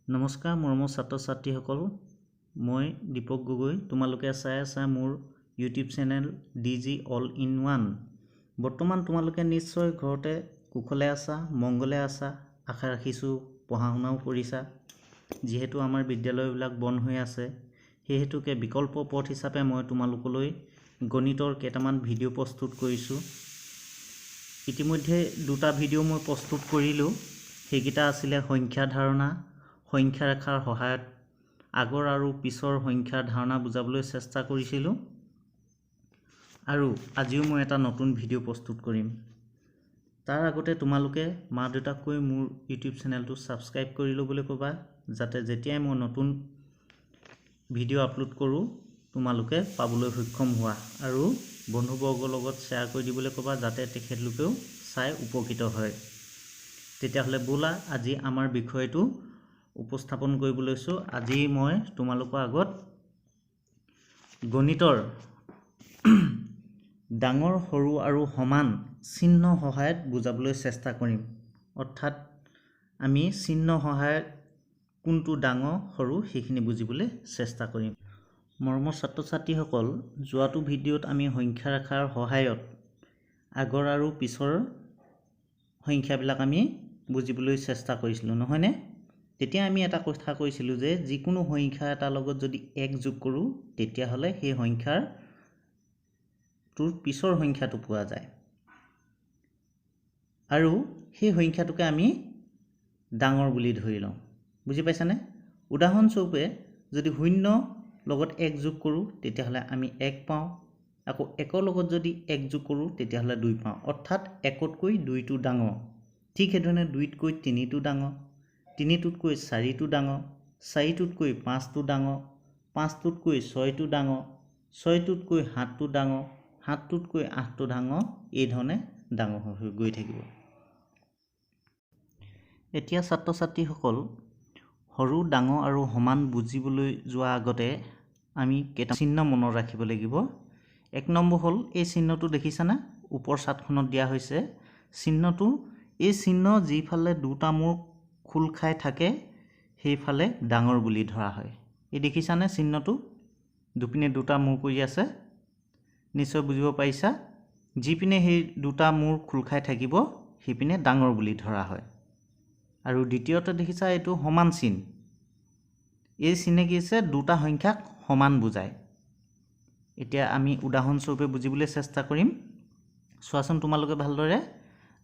নমস্কাৰ মৰমৰ ছাত্ৰ ছাত্ৰীসকল, মই দীপক গগৈ। তোমালোকে চাই আছা মোৰ YouTube channel DG all in one. বৰ্তমান তোমালোকে নিশ্চয় ঘৰতে কুশলে আছা, মংগলে আছা। আশা ৰাখিছোঁ পঢ়া শুনাও কৰিছা। যিহেতু আমাৰ বিদ্যালয়বিলাক বন্ধ হৈ আছে, সেইহেতুকে বিকল্প পথ হিচাপে মই তোমালোকলৈ গণিতৰ কেইটামান ভিডিঅ' প্ৰস্তুত কৰিছোঁ। ইতিমধ্যে দুটা ভিডিঅ' মই প্ৰস্তুত কৰিলোঁ। সেইকেইটা আছিলে সংখ্যা ধাৰণা, সংখ্যা ৰেখাৰ সহায়ত আগৰ আৰু পিছৰ সংখ্যাৰ ধাৰণা বুজাবলৈ চেষ্টা কৰিছিলোঁ। আৰু আজিও মই এটা নতুন ভিডিঅ' প্ৰস্তুত কৰিম। তাৰ আগতে তোমালোকে মা দেউতাক মোৰ ইউটিউব চেনেলটো ছাবস্ক্ৰাইব কৰি ল'বলৈ ক'বা, যাতে যেতিয়াই মই নতুন ভিডিঅ' আপলোড কৰোঁ তোমালোকে পাবলৈ সক্ষম হোৱা। আৰু বন্ধুবৰ্গৰ লগত শ্বেয়াৰ কৰি দিবলৈ ক'বা, যাতে তেখেতলোকেও চাই উপকৃত হয়। তেতিয়াহ'লে ব'লা আজি আমাৰ বিষয়টো উপস্থাপন কৰিব লৈছোঁ। আজি মই তোমালোকৰ আগত গণিতৰ ডাঙৰ, সৰু আৰু সমান চিহ্ন সহায়ত বুজাবলৈ চেষ্টা কৰিম। অৰ্থাৎ আমি চিহ্ন সহায়ত কোনটো ডাঙৰ সৰু সেইখিনি বুজিবলৈ চেষ্টা কৰিম। মৰমৰ ছাত্ৰ ছাত্ৰীসকল, যোৱাটো ভিডিঅ'ত আমি সংখ্যা ৰেখাৰ সহায়ত আগৰ আৰু পিছৰ সংখ্যাবিলাক আমি বুজিবলৈ চেষ্টা কৰিছিলোঁ, নহয়নে? তেতিয়া আমি এটা কথা কৈছিলোঁ যে যিকোনো সংখ্যা এটাৰ লগত যদি 1 যোগ কৰোঁ তেতিয়াহ'লে সেই সংখ্যাটোৰ পিছৰ সংখ্যাটো পোৱা যায়। আৰু সেই সংখ্যাটোকে আমি ডাঙৰ বুলি ধৰি লওঁ। বুজি পাইছানে? উদাহৰণস্বৰূপে যদি 0 লগত 1 যোগ কৰোঁ তেতিয়াহ'লে আমি 1 পাওঁ। আকৌ 1ৰ লগত যদি 1 যোগ কৰোঁ তেতিয়াহ'লে 2 পাওঁ। অৰ্থাৎ 1তকৈ 2টো ডাঙৰ। ঠিক সেইধৰণে 2তকৈ 3টো ডাঙৰ, 3টোতকৈ 4টো ডাঙৰ, 4টোতকৈ 5টো ডাঙৰ, 5টোতকৈ 6টো ডাঙৰ, 6টোতকৈ 7টো ডাঙৰ, 7টোতকৈ 8টো ডাঙৰ, এই ধৰণে ডাঙৰ হৈ গৈ থাকিব। এতিয়া ছাত্ৰ ছাত্ৰীসকল, সৰু, ডাঙৰ আৰু সমান বুজিবলৈ যোৱাৰ আগতে আমি কেইটা চিহ্ন মনত ৰাখিব লাগিব। 1 নম্বৰ হ'ল এই চিহ্নটো দেখিছানে? ওপৰ চাৰ্টখনত দিয়া হৈছে চিহ্নটো। এই চিহ্ন যিফালে দুটা মূৰ খোল খাই থাকে সেইফালে ডাঙৰ বুলি ধৰা হয়। এই দেখিছানে চিহ্নটো? দুপিনে দুটা মূৰ কৰি আছে, নিশ্চয় বুজিব পাৰিছা। যিপিনে সেই দুটা মূৰ খোল খাই থাকিব সেইপিনে ডাঙৰ বুলি ধৰা হয়। আৰু দ্বিতীয়তে দেখিছা এইটো সমান চিন। এই চিহ্নে কি হৈছে? দুটা সংখ্যাক সমান বুজায়। এতিয়া আমি উদাহৰণস্বৰূপে বুজিবলৈ চেষ্টা কৰিম। চোৱাচোন তোমালোকে ভালদৰে।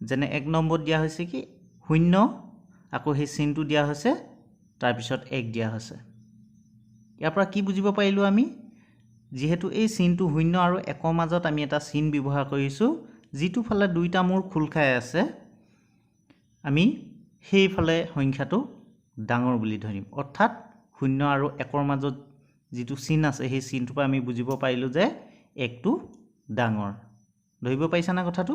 যেনে 1 নম্বৰত দিয়া হৈছে কি 0, আকৌ সেই চিনটো দিয়া হৈছে, তাৰপিছত 1 দিয়া হৈছে। ইয়াৰ পৰা কি বুজিব পাৰিলোঁ আমি? যিহেতু এই চিনটো 0 আৰু 1ৰ মাজত আমি এটা চিন ব্যৱহাৰ কৰিছোঁ, যিটো ফালে দুইটা মূৰ খোল খাই আছে আমি সেইফালে সংখ্যাটো ডাঙৰ বুলি ধৰিম। অৰ্থাৎ 0 আৰু 1ৰ মাজত যিটো চিন আছে সেই চিনটোৰ পৰা আমি বুজিব পাৰিলোঁ যে 1টো ডাঙৰ। ধৰিব পাৰিছানে কথাটো?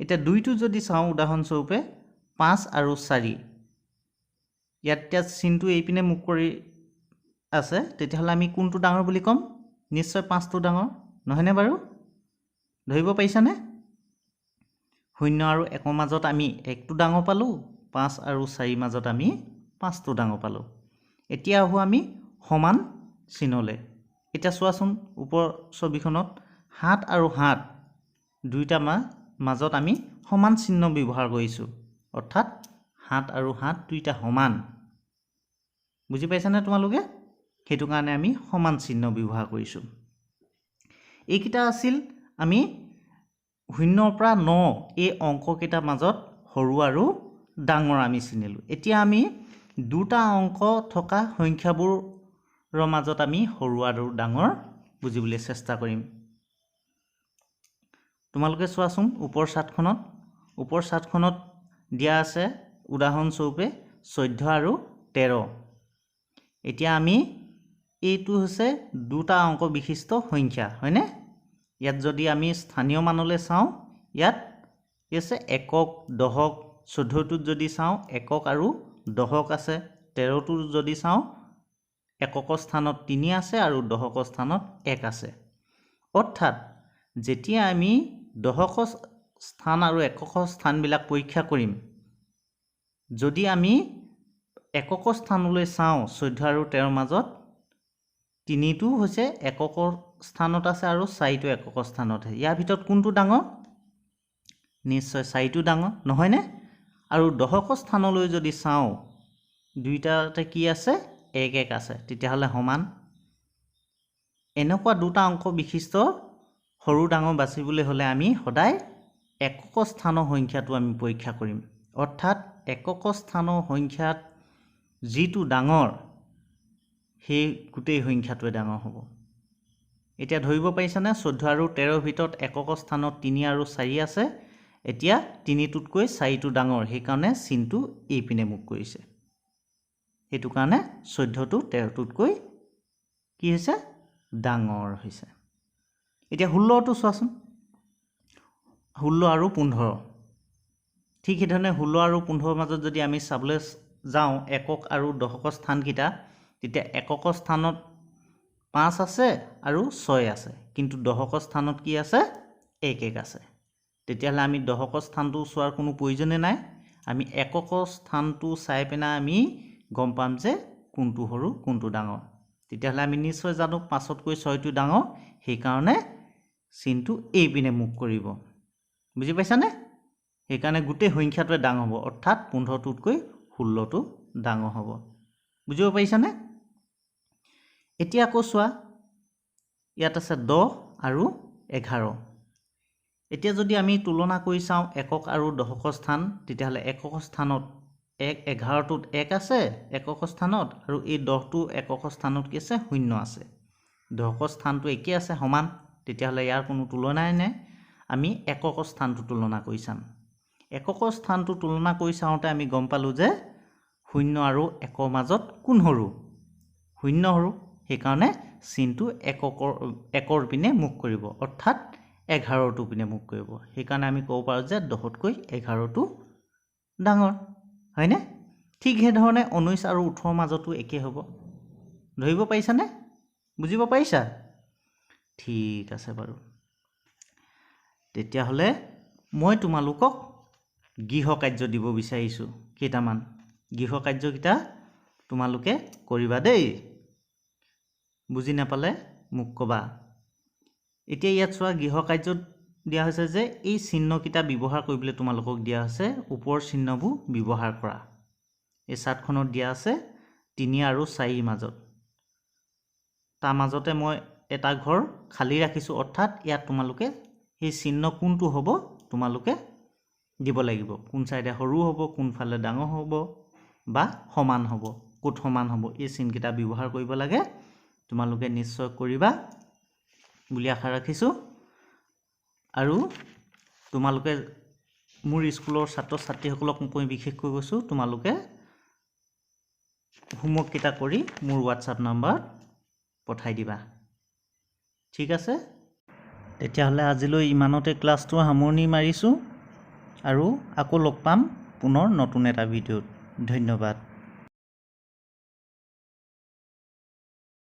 এতিয়া 2টো যদি চাওঁ উদাহৰণস্বৰূপে 5 আৰু 4, ইয়াত এতিয়া চিনটো এইপিনে মুখ কৰি আছে, তেতিয়াহ'লে আমি কোনটো ডাঙৰ বুলি ক'ম? নিশ্চয় 5টো ডাঙৰ, নহয়নে বাৰু? ধৰিব পাৰিছানে? 0 আৰু 1ৰ মাজত আমি 1টো ডাঙৰ পালোঁ, 5 আৰু 4ৰ মাজত আমি 5টো ডাঙৰ পালোঁ। এতিয়া আহোঁ আমি সমান চিহ্নলৈ। এতিয়া চোৱাচোন ওপৰ ছবিখনত 7 আৰু 7 দুইটা মাজত আমি সমান চিহ্ন ব্যৱহাৰ কৰিছোঁ। অৰ্থাৎ 7 আৰু 7 দুইটা সমান। বুজি পাইছানে তোমালোকে? সেইটো কাৰণে আমি সমান চিহ্ন ব্যৱহাৰ কৰিছোঁ। এইকেইটা আছিল আমি 0ৰ পৰা 9 এই অংককেইটাৰ মাজত সৰু আৰু ডাঙৰ আমি চিনিলোঁ। এতিয়া আমি দুটা অংক থকা সংখ্যাবোৰৰ মাজত আমি সৰু আৰু ডাঙৰ বুজিবলৈ চেষ্টা কৰিম। তোমালোকে চোৱাচোন ওপৰ চাৰ্টখনত দিয়া আছে উদাহৰণস্বৰূপে 14 আৰু 13। এতিয়া আমি এইটো হৈছে দুটা অংক বিশিষ্ট সংখ্যা, হয়নে? ইয়াত যদি আমি স্থানীয় মানলৈ চাওঁ, ইয়াত আছে একক, দশক। 14টোত যদি চাওঁ একক আৰু দশক আছে। 13টোত যদি চাওঁ এককৰ স্থানত 3 আছে আৰু দশকৰ স্থানত 1 আছে। অৰ্থাৎ যেতিয়া আমি দশকৰ স্থান আৰু এককৰ স্থানবিলাক পৰীক্ষা কৰিম, যদি আমি এককৰ স্থানলৈ চাওঁ 14 আৰু 13 মাজত 3টো হৈছে এককৰ স্থানত আছে আৰু 4টো এককৰ স্থানত আছে ইয়াৰ ভিতৰত কোনটো ডাঙৰ নিশ্চয় 4টো ডাঙৰ নহয়নে আৰু দশকৰ স্থানলৈ যদি চাওঁ দুইটাতে কি আছে 1 1 আছে তেতিয়াহলে সমান এনেকুৱা দুটা অংক বিশিষ্ট সৰু ডাঙৰ বাছিবলৈ হলে আমি সদায় এককৰ স্থানৰ সংখ্যাটো আমি পৰীক্ষা কৰিম অৰ্থাৎ এককৰ স্থানৰ সংখ্যাত যিটো ডাঙৰ সেই গোটেই সংখ্যাটোৱে ডাঙৰ হ'ব এতিয়া ধৰিব পাৰিছানে 14 আৰু 13 ভিতৰত এককৰ স্থানত 3 আৰু 4 আছে এতিয়া 3টোতকৈ 4টো ডাঙৰ সেই কাৰণে চিনটো এই পিনে মুখ কৰিছে হেতু কাৰণে 14টো 13টোতকৈ কি হৈছে ডাঙৰ হৈছে এতিয়া 16টো চোৱাচোন 16 আৰু 15 ঠিক হেধৰণে 16 আৰু 15 মাজত যদি আমি চাবলৈ যাওঁ একক আৰু দশকৰ স্থানকিটা তেতিয়া এককৰ স্থানত 5 আছে আৰু 6 আছে কিন্তু দশকৰ স্থানত কি আছে 1 1 আছে তেতিয়াহলে আমি দশকৰ স্থানটো চোৱাৰ কোনো প্ৰয়োজনে নাই আমি এককৰ স্থানটো চাই পেনা আমি গম পাম যে কোনটো সৰু কোনটো ডাঙৰ তেতিয়াহলে আমি নিশ্চয় জানো 5তকৈ 6টো ডাঙৰ সেই কাৰণে চিনটো এই পিনে মুখ কৰিব বুজি পাইছানে সেই কাৰণে গোটেই সংখ্যাটোৱে ডাঙৰ হ'ব অৰ্থাৎ 15টোতকৈ 16টো ডাঙৰ হ'ব বুজিব পাৰিছানে এতিয়া আকৌ চোৱা ইয়াত আছে 10 আৰু 11 এতিয়া যদি আমি তুলনা কৰি চাওঁ একক আৰু দশকৰ স্থান তেতিয়াহলে এককৰ স্থানত 11টোত 1 আছে এককৰ স্থানত আৰু এই 10টো এককৰ স্থানত কি আছে 0 আছে দশকৰ স্থানটো একে আছে সমান তেতিয়াহলে ইয়াৰ কোনো তুলনাই নাই আমি এককৰ স্থানটো তুলনা কৰি চাম এককৰ স্থানটো তুলনা কৰি চাওঁতে আমি গম পালো যে 0 আৰু 1ৰ মাজত কোন সৰু 0 সৰু সেই কাৰণে চিনটো একৰ পিনে মুখ কৰিব অৰ্থাৎ 11টো পিনে মুখ কৰিব সেই কাৰণে আমি ক'ব পাৰো যে 10তকৈ 11টো ডাঙৰ হয়নে ঠিক সেই ধৰণে 19 আৰু 18 মাজতো একে হ'ব ধৰিব পাৰিছানে বুজিব পাৰিছা ঠিক আছে বাৰু তেতিয়াহলে মই তোমালোকক গৃহ কাৰ্য দিব বিচাৰিছো কেইটামান গৃহ কাৰ্যকিটা তোমালোকে কৰিবা দেই বুজি নাপালে মোক কবা এতিয়া ইয়াত চোৱা গৃহ কাৰ্যত দিয়া হৈছে যে এই চিহ্নকিটা ব্যৱহাৰ কৰিবলৈ তোমালোকক দিয়া আছে ওপৰৰ চিহ্নবোৰ ব্যৱহাৰ কৰা এই চাৰ্টখনত দিয়া আছে 3 আৰু 4 মাজত তাৰ মাজতে মই এটা ঘৰ খালি ৰাখিছো অৰ্থাৎ ইয়াত তোমালোকে এই চিহ্ন কোনটো হ'ব তোমালোকে দিব লাগিব কোন সাইডে সৰু হ'ব কোন ফালে ডাঙৰ হ'ব বা সমান হ'ব কোট সমান হ'ব এই চিহ্নকিটা ব্যৱহাৰ কৰিব লাগে তোমালোকে নিশ্চয় কৰিবা বুলি আশা ৰাখিছো আৰু তোমালোকে মোৰ স্কুলৰ ছাত্ৰ ছাত্ৰীসকলক মই বিশেষকৈ কৈছো তোমালোকে হোমৱৰ্ক কিটা কৰি মোৰ WhatsApp নম্বৰ পঠাই দিবা ঠিক আছে তেতিয়াহলে আজিলৈ ইমানতে ক্লাছটো সামৰণি মাৰিছো আৰু আকৌ লগ পাম পুনৰ নতুন এটা ভিডিঅ'ত ধন্যবাদ